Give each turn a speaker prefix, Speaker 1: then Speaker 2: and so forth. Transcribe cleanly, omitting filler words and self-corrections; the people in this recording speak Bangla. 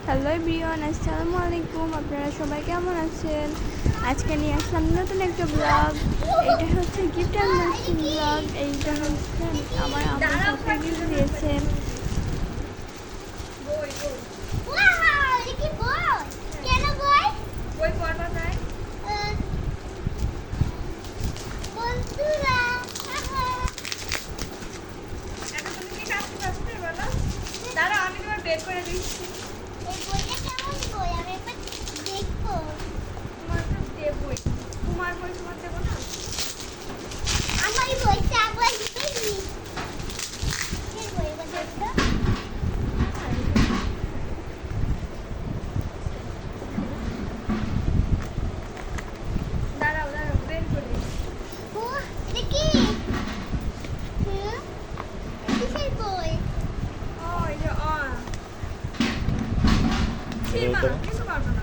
Speaker 1: হ্যালো এভরিওয়ান, আসসালামু আলাইকুম। আপনারা সবাই কেমন আছেন? আজকে নিয়ে আসলাম নতুন একটা ব্লগ। এইটা হচ্ছে গিফট আনবক্সিং ব্লগ। এইটা হচ্ছে আমার আম্মু সবকে গিফট দিয়েছে।
Speaker 2: দাঁড়া, আমি তোমার বের করে দিচ্ছি।
Speaker 3: এই বইটা কেমন বই? আমি একবার দেখবো।
Speaker 2: তোমার তো দেবই। তোমার বই তোমার দেবো না?
Speaker 3: আমার এই বইটা একবার দেখবি। এই বইটা দেখো।
Speaker 2: দাঁড়াও দাঁড়াও, বের করে দিচ্ছি।
Speaker 3: ও, এটা কি? হুম? কিসের বই?
Speaker 2: ও, এই যে অ। ছিড়বা না, কিছু পারবে না।